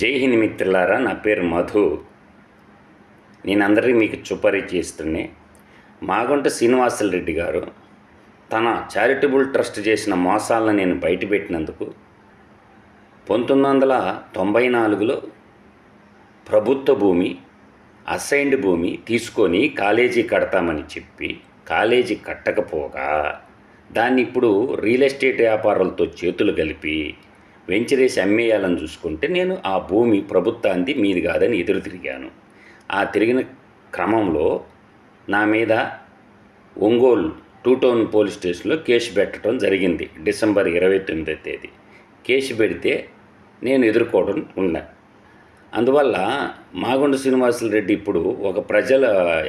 జై హింద్ మిత్రులారా, నా పేరు మధు. నేను అందరికీ మీకు సుపరిచితున్నే. మాగుంట శ్రీనివాసులరెడ్డి గారు తన చారిటబుల్ ట్రస్ట్ చేసిన మోసాలను నేను బయటపెట్టినందుకు 1994లో ప్రభుత్వ భూమి, అసైన్డ్ భూమి తీసుకొని కాలేజీ కడతామని చెప్పి కాలేజీ కట్టకపోగా దాన్ని ఇప్పుడు రియల్ ఎస్టేట్ వ్యాపారులతో చేతులు కలిపి వెంచరేసి అమ్మేయాలని చూసుకుంటే నేను ఆ భూమి ప్రభుత్వానికి మీది కాదని ఎదురు తిరిగాను. ఆ తిరిగిన క్రమంలో నా మీద ఒంగోలు 2 టౌన్ పోలీస్ స్టేషన్లో కేసు పెట్టడం జరిగింది. డిసెంబర్ 29వ తేదీ కేసు పెడితే నేను ఎదుర్కోవడం ఉన్నా. అందువల్ల మాగుంట శ్రీనివాసులరెడ్డి ఇప్పుడు ఒక ప్రజల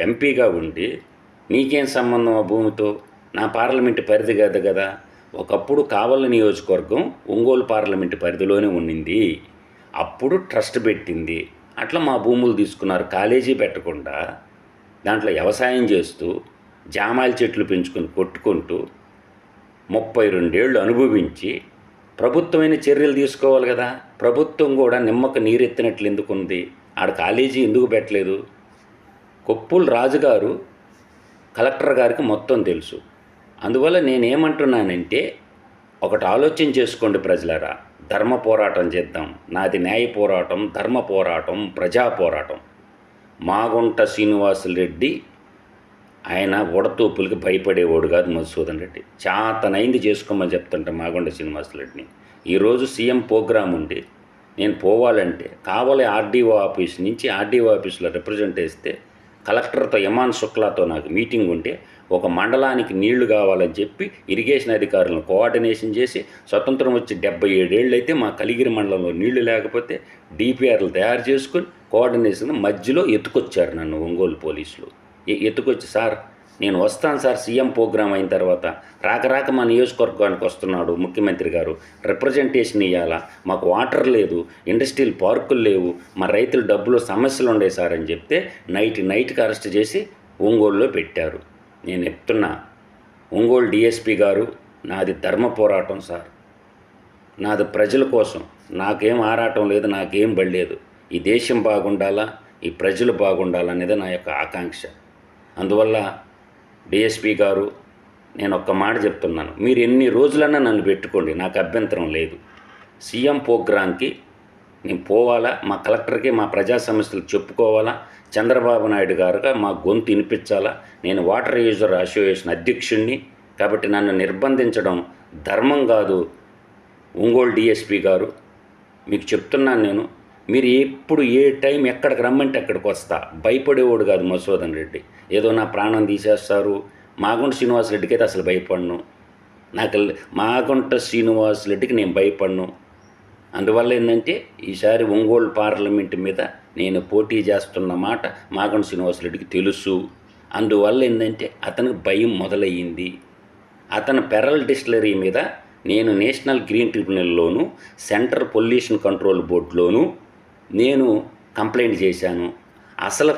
ఎంపీగా ఉండి నీకేం సంబంధం ఆ భూమితో, నా పార్లమెంటు పరిధి కాదు కదా. ఒకప్పుడు కావలి నియోజకవర్గం ఒంగోలు పార్లమెంటు పరిధిలోనే ఉండింది. అప్పుడు ట్రస్ట్ పెట్టింది. అట్లా మా భూములు తీసుకున్నారు. కాలేజీ పెట్టకుండా దాంట్లో వ్యవసాయం చేస్తూ జామాయిల చెట్లు పెంచుకొని కొట్టుకుంటూ 32 ఏళ్ళు అనుభవించి ప్రభుత్వమైన చర్యలు తీసుకోవాలి కదా. ప్రభుత్వం కూడా నిమ్మకు నీరెత్తినట్లు ఎందుకుంది? ఆడ కాలేజీ ఎందుకు పెట్టలేదు? కొప్పుల రాజుగారు కలెక్టర్ గారికి మొత్తం తెలుసు. అందువల్ల నేనేమంటున్నానంటే, ఒకటి ఆలోచన చేసుకోండి ప్రజలారా. ధర్మ పోరాటం చేద్దాం. నాది న్యాయ పోరాటం, ధర్మ పోరాటం, ప్రజా పోరాటం. మాగుంట శ్రీనివాసులరెడ్డి ఆయన ఉడతూపులకి భయపడేవాడు కాదు. మధుసూదన్ రెడ్డి చాతనైంది చేసుకోమని చెప్తుంటా మాగుంట శ్రీనివాసులరెడ్డిని. ఈరోజు సీఎం ప్రోగ్రాం ఉండి నేను పోవాలంటే కావలి ఆర్డీఓ ఆఫీస్ నుంచి ఆర్డీఓ ఆఫీస్లో రిప్రజెంట్ చేస్తే కలెక్టర్తో యమాన్ శుక్లాతో నాకు మీటింగ్ ఉంటే ఒక మండలానికి నీళ్లు కావాలని చెప్పి ఇరిగేషన్ అధికారులను కోఆర్డినేషన్ చేసి స్వతంత్రం వచ్చి 77 ఏళ్ళు అయితే మా కలిగిరి మండలంలో నీళ్లు లేకపోతే డిపిఆర్లు తయారు చేసుకొని కోఆర్డినేషన్ మధ్యలో ఎత్తుకొచ్చారు నన్ను ఒంగోలు పోలీసులు. ఎత్తుకొచ్చి, సార్ నేను వస్తాను సార్, సీఎం ప్రోగ్రాం అయిన తర్వాత రాక మా నియోజకవర్గానికి వస్తున్నాడు ముఖ్యమంత్రి గారు, రిప్రజెంటేషన్ ఇవ్వాలా, మాకు వాటర్ లేదు, ఇండస్ట్రియల్ పార్కులు లేవు, మా రైతుల డబ్బులు సమస్యలు ఉండే సార్ అని చెప్తే నైట్కి అరెస్ట్ చేసి ఒంగోలులో పెట్టారు. నేను చెప్తున్నా, ఒంగోలు డిఎస్పీ గారు, నాది ధర్మ పోరాటం సార్, నాది ప్రజల కోసం. నాకేం ఆరాటం లేదు, నాకేం బడలేదు. ఈ దేశం బాగుండాలా, ఈ ప్రజలు బాగుండాలనేది నా యొక్క ఆకాంక్ష. అందువల్ల డిఎస్పీ గారు, నేను ఒక్క మాట చెప్తున్నాను, మీరు ఎన్ని రోజులన్నా నన్ను పెట్టుకోండి, నాకు అభ్యంతరం లేదు. సీఎం ప్రోగ్రాంకి నేను పోవాలా, మా కలెక్టర్కి మా ప్రజా సమస్యలు చెప్పుకోవాలా, చంద్రబాబు నాయుడు గారుగా మా గొంతు వినిపించాలా. నేను వాటర్ యూజర్ అసోసియేషన్ అధ్యక్షుడిని కాబట్టి నన్ను నిర్బంధించడం ధర్మం కాదు. ఒంగోలు డిఎస్పీ గారు, మీకు చెప్తున్నాను నేను, మీరు ఎప్పుడు ఏ టైం ఎక్కడికి రమ్మంటే అక్కడికి వస్తా. భయపడేవాడు కాదు మధుసూదన్ రెడ్డి. ఏదో నా ప్రాణం తీసేస్తారు. మాగుంట శ్రీనివాసులరెడ్డికి అయితే అసలు భయపడను. మాగుంట శ్రీనివాసులరెడ్డికి నేను భయపడను. అందువల్ల ఏంటంటే, ఈసారి ఒంగోలు పార్లమెంటు మీద నేను పోటీ చేస్తున్న మాట మాగుంట శ్రీనివాసులరెడ్డికి తెలుసు. అందువల్ల ఏంటంటే అతనికి భయం మొదలయ్యింది. అతని పెరల్ డిస్టిలరీ మీద నేను నేషనల్ గ్రీన్ ట్రిబ్యునల్లోను సెంట్రల్ పొల్యూషన్ కంట్రోల్ బోర్డులోను నేను కంప్లైంట్ చేశాను. అసలు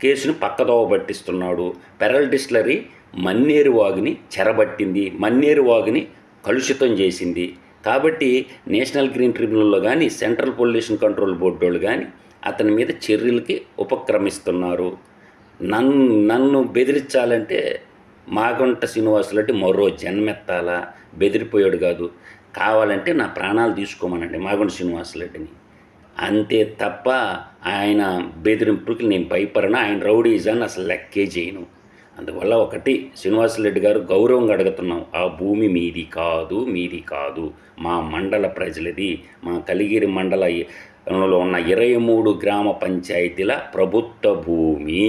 కేసును పక్కదోవ పట్టిస్తున్నాడు. పెరల్ డిస్టిలరీ మన్నేరు వాగుని చెరబట్టింది, మన్నేరు వాగుని కలుషితం చేసింది. కాబట్టి నేషనల్ గ్రీన్ ట్రిబ్యునల్లో కానీ సెంట్రల్ పొల్యూషన్ కంట్రోల్ బోర్డు వాళ్ళు కానీ అతని మీద చర్యలకి ఉపక్రమిస్తున్నారు. నన్ను బెదిరించాలంటే మాగుంట శ్రీనివాసులరెడ్డి మరో జన్మెత్తాలా, బెదిరిపోయాడు కాదు. కావాలంటే నా ప్రాణాలు తీసుకోమనండి మాగుంట శ్రీనివాసులరెడ్డిని, అంతే తప్ప ఆయన బెదిరింపుకి నేను భయపడను. ఆయన రౌడీజాన్ని అసలు లెక్కే చేయను. అందువల్ల ఒకటి శ్రీనివాసులరెడ్డి గారు, గౌరవంగా అడుగుతున్నాం, ఆ భూమి మీది కాదు, మా మండల ప్రజలది. మా కలిగిరి మండలంలో ఉన్న 23 గ్రామ పంచాయతీల ప్రభుత్వ భూమి,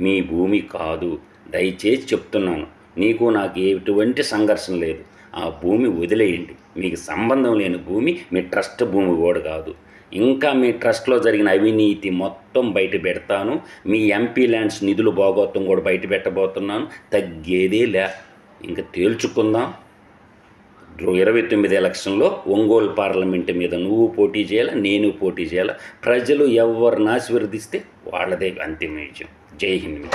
మీ భూమి కాదు. దయచేసి చెప్తున్నాను, నీకు నాకు ఎటువంటి సంఘర్షణ లేదు. ఆ భూమి వదిలేయండి. మీకు సంబంధం లేని భూమి, మీ ట్రస్ట్ భూమి కూడా కాదు. ఇంకా మీ ట్రస్ట్లో జరిగిన అవినీతి మొత్తం బయట పెడతాను. మీ ఎంపీ ల్యాండ్స్ నిధులు భాగోత్వం కూడా బయట పెట్టబోతున్నాను. తగ్గేదే లే. ఇంకా తేల్చుకుందాం. 29 ఎలక్షన్లో ఒంగోలు పార్లమెంటు మీద నువ్వు పోటీ చేయాలా, నేను పోటీ చేయాలా. ప్రజలు ఎవరిని ఆశీర్వదిస్తే వాళ్ళదే అంతిమ విజయం. జై హింద్.